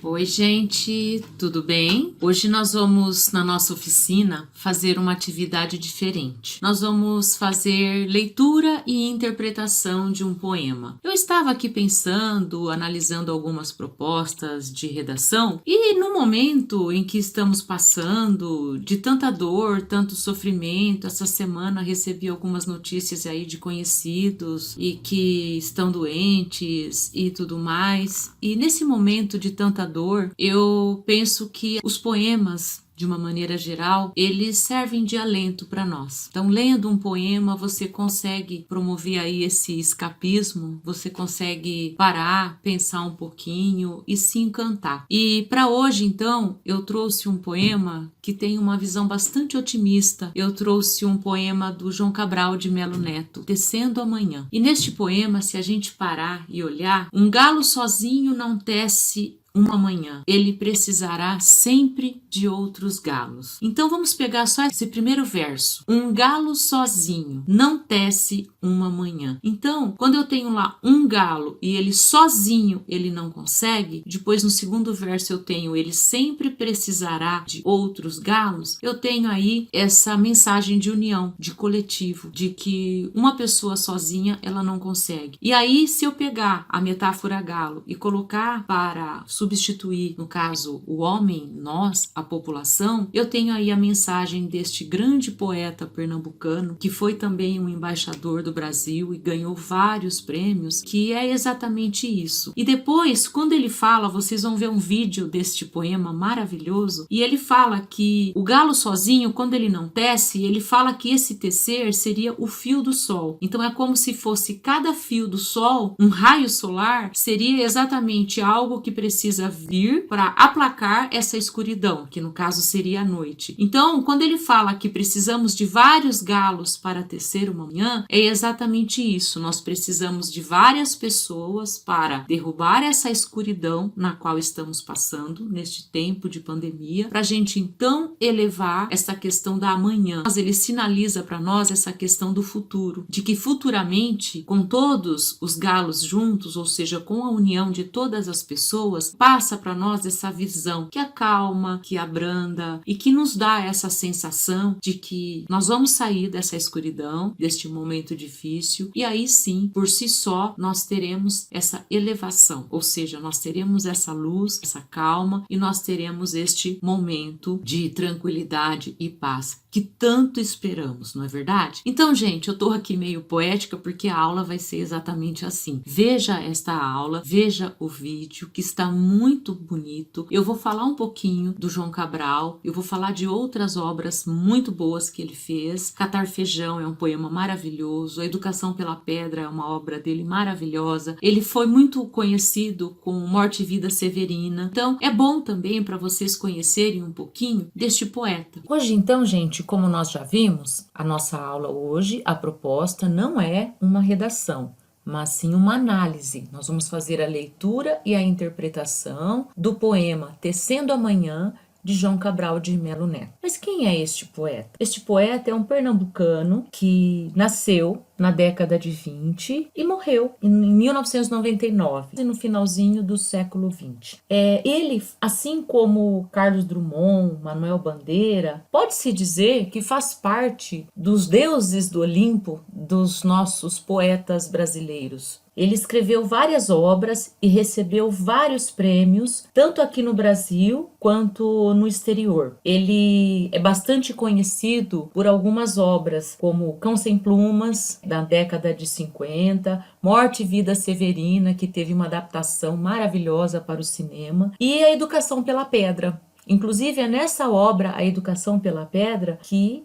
Oi, gente, tudo bem? Hoje nós vamos, na nossa oficina, fazer uma atividade diferente. Nós vamos fazer leitura e interpretação de um poema. Eu estava aqui pensando, analisando algumas propostas de redação, e no momento em que estamos passando de tanta dor, tanto sofrimento, essa semana recebi algumas notícias aí de conhecidos e que estão doentes e tudo mais. E nesse momento de tanta dor, eu penso que os poemas, de uma maneira geral, eles servem de alento para nós. Então, lendo um poema, você consegue promover aí esse escapismo, você consegue parar, pensar um pouquinho e se encantar. E para hoje, então, eu trouxe um poema que tem uma visão bastante otimista. Eu trouxe um poema do João Cabral de Melo Neto, Tecendo a Manhã. E neste poema, se a gente parar e olhar, um galo sozinho não tece uma manhã, ele precisará sempre de outros galos. Então vamos pegar só esse primeiro verso. Um galo sozinho não tece uma manhã. Então, quando eu tenho lá um galo e ele sozinho ele não consegue, depois no segundo verso eu tenho ele sempre precisará de outros galos, eu tenho aí essa mensagem de união, de coletivo, de que uma pessoa sozinha ela não consegue. E aí, se eu pegar a metáfora galo e colocar para substituir, no caso, o homem, nós, a população, eu tenho aí a mensagem deste grande poeta pernambucano, que foi também um embaixador do Brasil e ganhou vários prêmios, que é exatamente isso. E depois, quando ele fala, vocês vão ver um vídeo deste poema maravilhoso, e ele fala que o galo sozinho, quando ele não tece, ele fala que esse tecer seria o fio do sol. Então é como se fosse cada fio do sol, um raio solar, seria exatamente algo que precisa vir para aplacar essa escuridão, que no caso seria a noite. Então, quando ele fala que precisamos de vários galos para tecer uma manhã, é exatamente isso. Nós precisamos de várias pessoas para derrubar essa escuridão na qual estamos passando neste tempo de pandemia, para a gente então elevar essa questão da amanhã. Mas ele sinaliza para nós essa questão do futuro, de que futuramente, com todos os galos juntos, ou seja, com a união de todas as pessoas, passa para nós essa visão que acalma, que abranda e que nos dá essa sensação de que nós vamos sair dessa escuridão, deste momento difícil, e aí sim, por si só, nós teremos essa elevação, ou seja, nós teremos essa luz, essa calma e nós teremos este momento de tranquilidade e paz que tanto esperamos, não é verdade? Então, gente, eu tô aqui meio poética porque a aula vai ser exatamente assim. Veja esta aula, veja o vídeo que está muito bonito. Eu vou falar um pouquinho do João Cabral, eu vou falar de outras obras muito boas que ele fez. Catar Feijão é um poema maravilhoso, A Educação pela Pedra é uma obra dele maravilhosa. Ele foi muito conhecido com Morte e Vida Severina. Então, é bom também para vocês conhecerem um pouquinho deste poeta. Hoje, então, gente, como nós já vimos, a nossa aula hoje, a proposta não é uma redação, mas sim uma análise. Nós vamos fazer a leitura e a interpretação do poema Tecendo a Manhã, de João Cabral de Melo Neto. Mas quem é este poeta? Este poeta é um pernambucano que nasceu na década de 20 e morreu em 1999, no finalzinho do século 20. Ele, assim como Carlos Drummond, Manuel Bandeira, pode-se dizer que faz parte dos deuses do Olimpo dos nossos poetas brasileiros. Ele escreveu várias obras e recebeu vários prêmios, tanto aqui no Brasil quanto no exterior. Ele é bastante conhecido por algumas obras, como Cão Sem Plumas, da década de 50, Morte e Vida Severina, que teve uma adaptação maravilhosa para o cinema, e A Educação pela Pedra. Inclusive é nessa obra, A Educação pela Pedra, que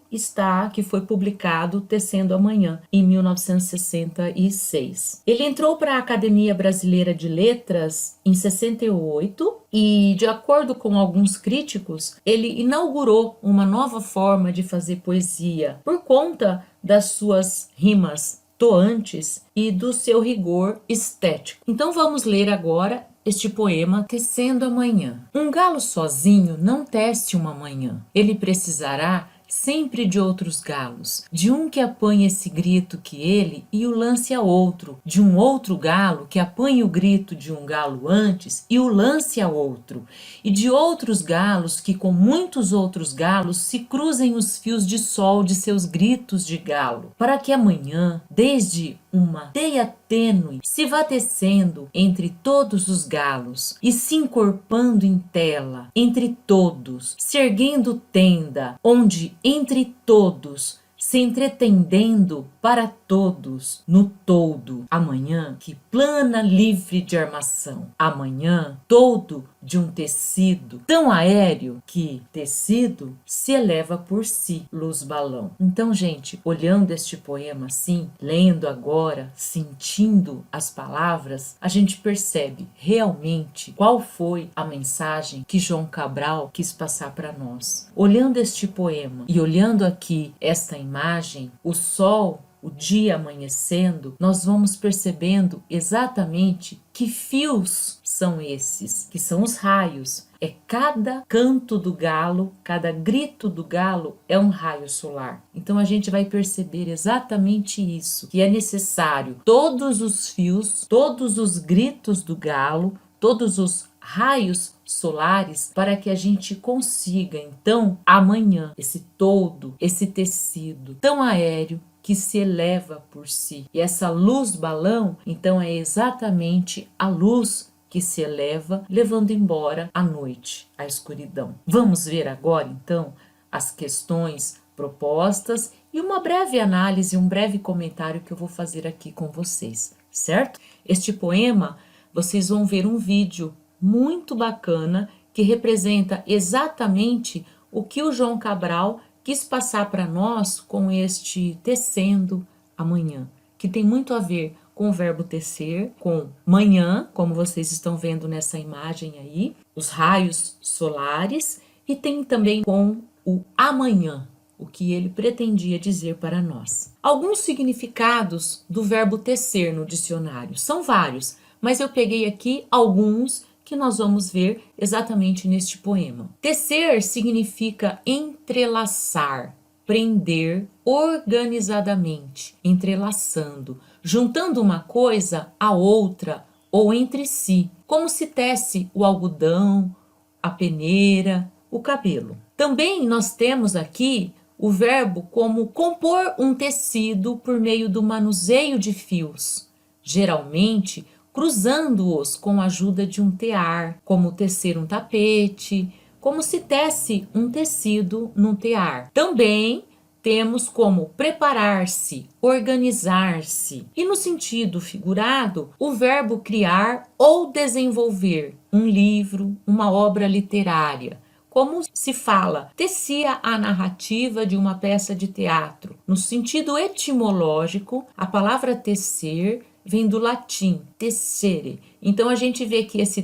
foi publicado Tecendo a Manhã, em 1966. Ele entrou para a Academia Brasileira de Letras em 68 e, de acordo com alguns críticos, ele inaugurou uma nova forma de fazer poesia por conta das suas rimas toantes e do seu rigor estético. Então vamos ler agora este poema Tecendo a Manhã. Um galo sozinho não tece uma manhã. Ele precisará sempre de outros galos, de um que apanhe esse grito que ele e o lance a outro, de um outro galo que apanhe o grito de um galo antes e o lance a outro, e de outros galos que com muitos outros galos se cruzem os fios de sol de seus gritos de galo, para que amanhã, desde uma teia tênue, se vá tecendo entre todos os galos e se encorpando em tela entre todos, se erguendo tenda, onde entre todos se entretendendo para todos no todo. Amanhã que plana livre de armação. Amanhã todo de um tecido tão aéreo que tecido se eleva por si, luz balão. Então, gente, olhando este poema assim, lendo agora, sentindo as palavras, a gente percebe realmente qual foi a mensagem que João Cabral quis passar para nós. Olhando este poema e olhando aqui esta imagem, o sol, o dia amanhecendo, nós vamos percebendo exatamente que fios são esses, que são os raios. É cada canto do galo, cada grito do galo é um raio solar. Então a gente vai perceber exatamente isso, que é necessário todos os fios, todos os gritos do galo, todos os raios solares para que a gente consiga então amanhã esse todo, esse tecido tão aéreo que se eleva por si. E essa luz balão, então, é exatamente a luz que se eleva, levando embora a noite, a escuridão. Vamos ver agora, então, as questões propostas e uma breve análise, um breve comentário que eu vou fazer aqui com vocês, certo? Este poema, vocês vão ver um vídeo muito bacana que representa exatamente o que o João Cabral quis passar para nós com este tecendo amanhã, que tem muito a ver com o verbo tecer, com manhã, como vocês estão vendo nessa imagem aí, os raios solares, e tem também com o amanhã, o que ele pretendia dizer para nós. Alguns significados do verbo tecer no dicionário, são vários, mas eu peguei aqui alguns que nós vamos ver exatamente neste poema. Tecer significa entrelaçar, prender organizadamente, entrelaçando, juntando uma coisa à outra ou entre si, como se tece o algodão, a peneira, o cabelo. Também nós temos aqui o verbo como compor um tecido por meio do manuseio de fios, geralmente cruzando-os com a ajuda de um tear, como tecer um tapete, como se tece um tecido num tear. Também temos como preparar-se, organizar-se. E no sentido figurado, o verbo criar ou desenvolver um livro, uma obra literária. Como se fala, tecia a narrativa de uma peça de teatro. No sentido etimológico, a palavra tecer vem do latim, tecere. Então a gente vê que esse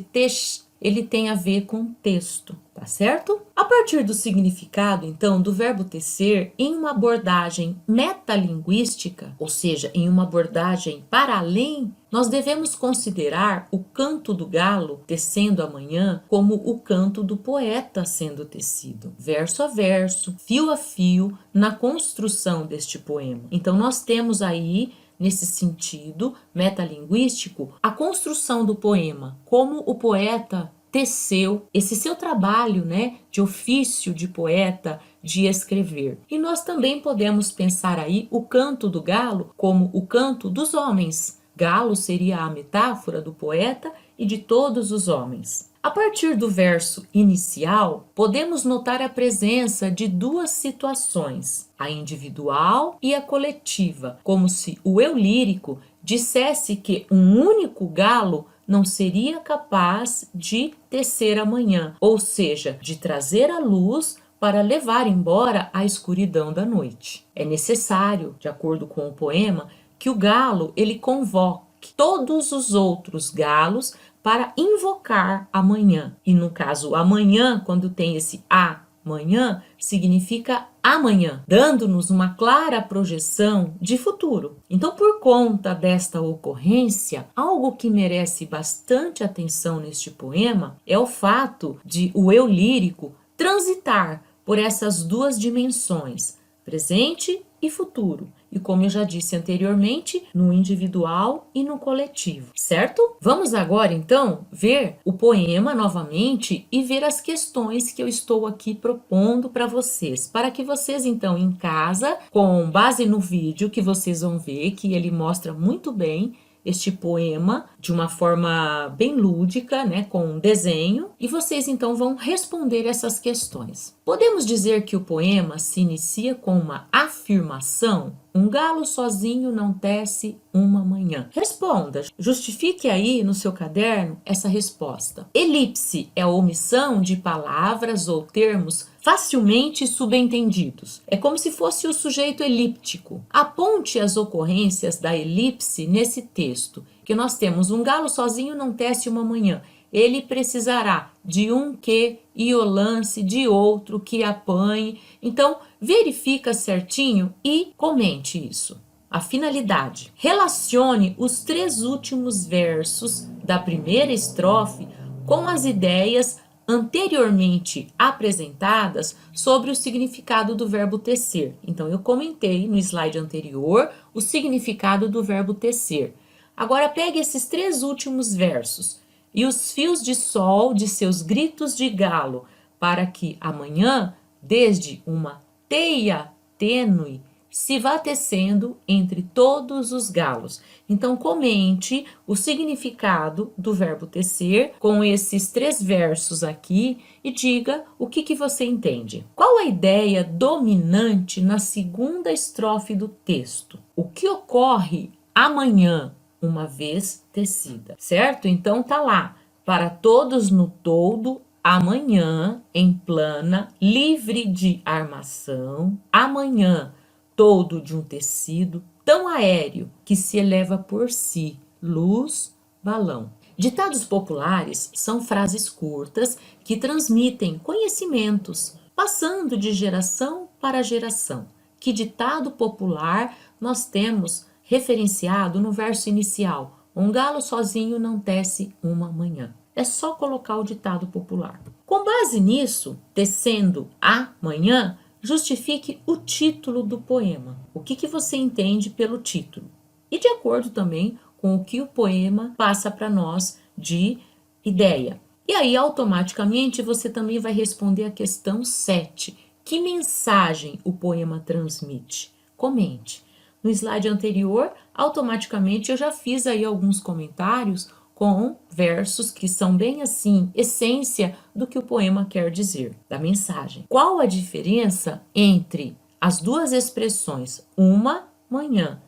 ele tem a ver com texto, tá certo? A partir do significado, então, do verbo tecer, em uma abordagem metalinguística, ou seja, em uma abordagem para além, nós devemos considerar o canto do galo tecendo amanhã como o canto do poeta sendo tecido, verso a verso, fio a fio, na construção deste poema. Então nós temos aí, nesse sentido metalinguístico, a construção do poema, como o poeta teceu esse seu trabalho, de ofício de poeta, de escrever. E nós também podemos pensar aí o canto do galo como o canto dos homens. Galo seria a metáfora do poeta e de todos os homens. A partir do verso inicial, podemos notar a presença de duas situações, a individual e a coletiva, como se o eu lírico dissesse que um único galo não seria capaz de tecer amanhã, ou seja, de trazer a luz para levar embora a escuridão da noite. É necessário, de acordo com o poema, que o galo ele convoque todos os outros galos para invocar amanhã. E no caso amanhã, quando tem esse amanhã, significa amanhã, dando-nos uma clara projeção de futuro. Então, por conta desta ocorrência, algo que merece bastante atenção neste poema é o fato de o eu lírico transitar por essas duas dimensões, presente e futuro. E como eu já disse anteriormente, no individual e no coletivo, certo? Vamos agora então ver o poema novamente e ver as questões que eu estou aqui propondo para vocês, para que vocês então em casa, com base no vídeo que vocês vão ver, que ele mostra muito bem este poema de uma forma bem lúdica, né, com um desenho, e vocês então vão responder essas questões. Podemos dizer que o poema se inicia com uma afirmação? Um galo sozinho não tece uma manhã. Responda, justifique aí no seu caderno essa resposta. Elipse é a omissão de palavras ou termos facilmente subentendidos. É como se fosse o sujeito elíptico. Aponte as ocorrências da elipse nesse texto, que nós temos um galo sozinho não tece uma manhã. Ele precisará de um que e o lance de outro que apanhe. Então, verifica certinho e comente isso. A finalidade. Relacione os 3 últimos versos da primeira estrofe com as ideias anteriormente apresentadas sobre o significado do verbo tecer. Então, eu comentei no slide anterior o significado do verbo tecer. Agora, pegue esses 3 últimos versos e os fios de sol de seus gritos de galo, para que amanhã, desde uma teia tênue, se vá tecendo entre todos os galos. Então, comente o significado do verbo tecer com esses 3 versos aqui e diga o que você entende. Qual a ideia dominante na segunda estrofe do texto? O que ocorre amanhã, uma vez tecida, certo? Então, tá lá. Para todos no todo, amanhã, em plana, livre de armação, amanhã, todo de um tecido tão aéreo que se eleva por si, luz, balão. Ditados populares são frases curtas que transmitem conhecimentos, passando de geração para geração. Que ditado popular nós temos referenciado no verso inicial? Um galo sozinho não tece uma manhã. É só colocar o ditado popular. Com base nisso, tecendo amanhã, justifique o título do poema. O que você entende pelo título? E de acordo também com o que o poema passa para nós de ideia. E aí, automaticamente, você também vai responder a questão 7. Que mensagem o poema transmite? Comente. No slide anterior, automaticamente eu já fiz aí alguns comentários com versos que são bem assim, essência do que o poema quer dizer, da mensagem. Qual a diferença entre as duas expressões, uma manhã,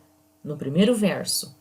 no primeiro verso,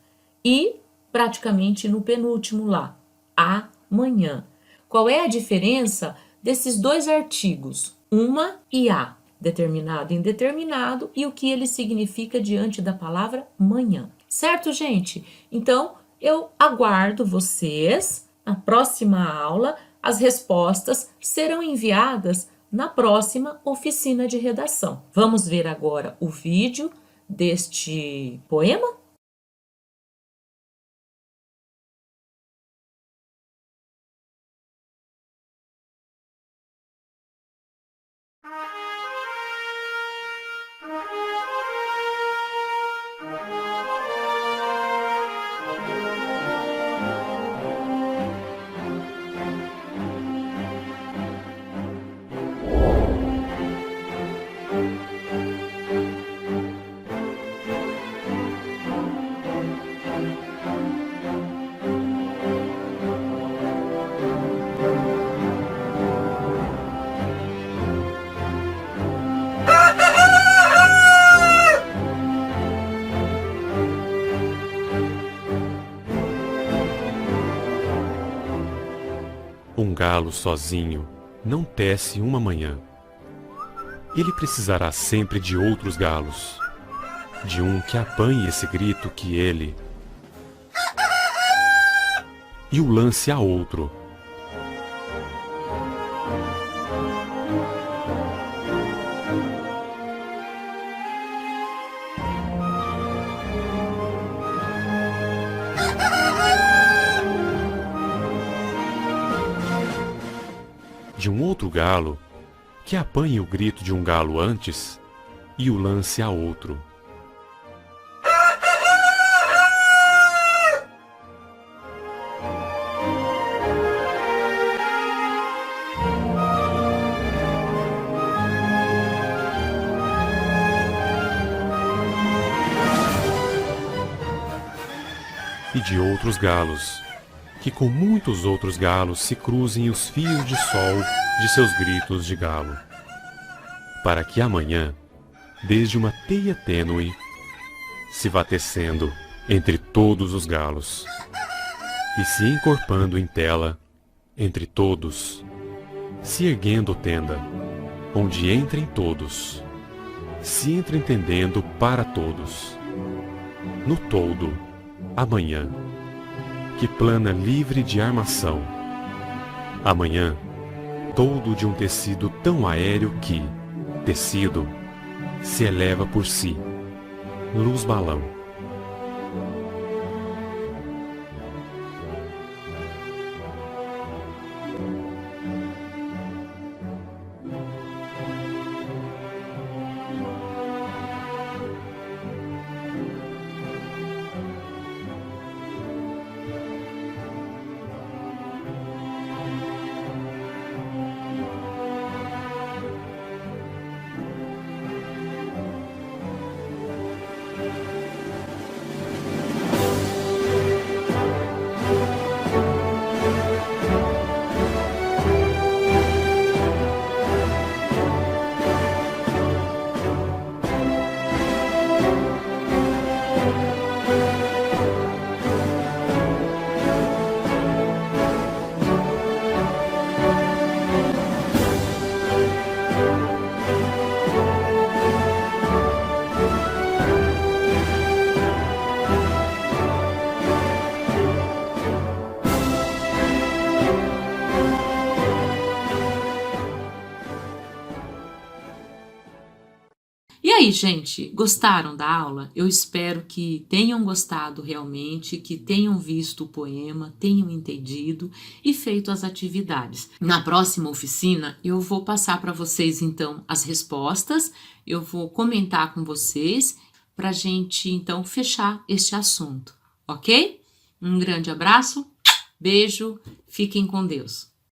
e praticamente no penúltimo lá, amanhã? Qual é a diferença desses 2 artigos, uma e a? Determinado e indeterminado, e o que ele significa diante da palavra manhã. Certo, gente? Então, eu aguardo vocês na próxima aula. As respostas serão enviadas na próxima oficina de redação. Vamos ver agora o vídeo deste poema? Um galo sozinho não tece uma manhã. Ele precisará sempre de outros galos, de um que apanhe esse grito que ele e o lance a outro. De um outro galo que apanhe o grito de um galo antes e o lance a outro. E de outros galos, que com muitos outros galos se cruzem os fios de sol de seus gritos de galo, para que amanhã, desde uma teia tênue, se vá tecendo entre todos os galos, e se encorpando em tela entre todos, se erguendo tenda, onde entrem todos, se entreentendendo para todos, no todo, amanhã, que plana livre de armação, amanhã, todo de um tecido tão aéreo que, tecido, se eleva por si, luz balão. E aí, gente, gostaram da aula? Eu espero que tenham gostado realmente, que tenham visto o poema, tenham entendido e feito as atividades. Na próxima oficina, eu vou passar para vocês, então, as respostas, eu vou comentar com vocês para a gente, então, fechar este assunto, ok? Um grande abraço, beijo, fiquem com Deus.